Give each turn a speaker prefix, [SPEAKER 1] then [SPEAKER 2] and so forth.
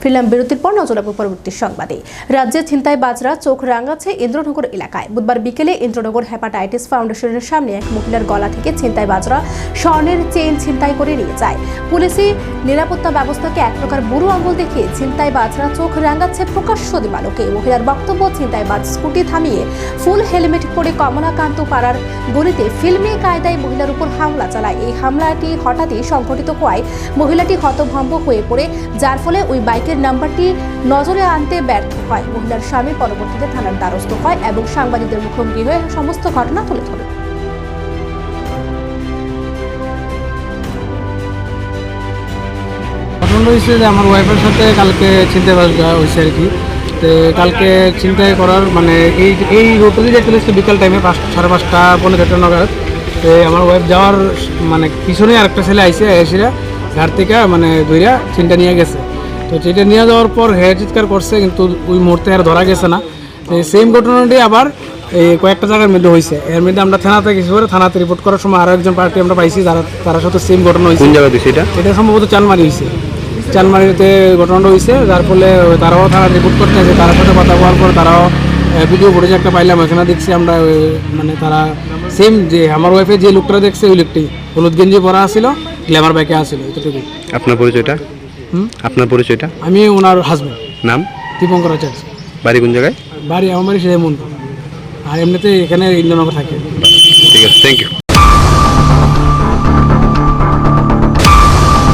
[SPEAKER 1] ফিরলাম বিরতির পর নজর রাখবো পরবর্তী সংবাদে। রাজ্যে ছিনতাইবাজরা চোখ রাঙাচ্ছে ইন্দ্রনগর এলাকায়। বুধবার বিকেলে ইন্দ্রনগর হেপাটাইটিস ফাউন্ডেশনের সামনে এক মহিলার গলা থেকে ছিনতাইবাজরা স্বর্ণের চেইন ছিনতাই করে নিয়ে যায়। পুলিশি নিরাপত্তা ব্যবস্থাকে এক প্রকার বুড়ো আঙুল দেখিয়ে ছিনতাইবাজরা চোখ রাঙাচ্ছে প্রকাশ্য দিবালোকে। মহিলার বক্তব্য, ছিনতাইবাজ স্কুটি থামিয়ে ফুল হেলমেট পরে কমলাকান্ত পাড়ার গলিতে ফিল্মি কায়দায় মহিলার উপর হামলা চালায়। এই হামলাটি হঠাৎই সংঘটিত হওয়ায় মহিলাটি হতভম্ব হয়ে পড়ে, যার ফলে ওই বাইকের নাম্বারটি নজরে আনতে ব্যর্থ হয়। মহিলার স্বামী পরবর্তীতে থানার দ্বারস্থ হয় এবং সাংবাদিকদের মুখোমুখি হয়ে সমস্ত ঘটনা তুলে ধরে।
[SPEAKER 2] ঘটনা হয়েছে যে আমার ওয়াইফের সাথে কালকে ছিনতাইবাজ হয়েছে আর কি। তো কালকে ছিনতাই করার মানে এই রোডে যেতে হচ্ছে বিকাল টাইমে 5:30 পৌনে নাগাদ। তো আমার ওয়াইফ যাওয়ার মানে পিছনে আরেকটা ছেলে আইসে, এসে ঘাট থেকে মানে ধইরা চিনটা নিয়ে গেছে। তো চিনটা নিয়ে যাওয়ার পর হেয়ার চিৎকার করছে, কিন্তু ওই মুহূর্তে আর ধরা গেছে না। সেম ঘটনাটি আবার এই কয়েকটা জায়গার মধ্যে হয়েছে। এর মধ্যে আমরা থানাতে গেছি, থানাতে রিপোর্ট করার সময় আরও একজন পার্টি আমরা পাইছি, তার সাথে সেম ঘটনা হয়েছে।
[SPEAKER 3] কোন জায়গা দিছে
[SPEAKER 2] এটা সম্ভবত চানমারি হয়েছে। চানমারিতে ঘটনাটা হয়েছে, যার ফলে তারাও থানা রিপোর্ট করতে আছে। তার সাথে কথা বলার পর তারাও ভিডিও ফুটেজ একটা পাইলাম, এখানে দেখছি আমরা মানে তারা সেম যে আমার ওয়াইফে যে লোকটা দেখছে ওই লোকটি হলুদ গেঞ্জি পরা আসছিল, গ্ল্যামার বাইকে আসছিল। এতটুকু।
[SPEAKER 3] আপনার পরিচয়টা? আপনার পরিচয়টা?
[SPEAKER 2] আমি ওনার হাজব্যান্ড।
[SPEAKER 3] নাম?
[SPEAKER 2] দীপঙ্কর আচার্য।
[SPEAKER 3] বাড়ি কোন জায়গায়?
[SPEAKER 2] বাড়ি আমার বাড়ি সেমন, আর এমনিতে এখানে ইন্দ্রনগর থাকে।
[SPEAKER 3] ঠিক আছে, থ্যাংক ইউ।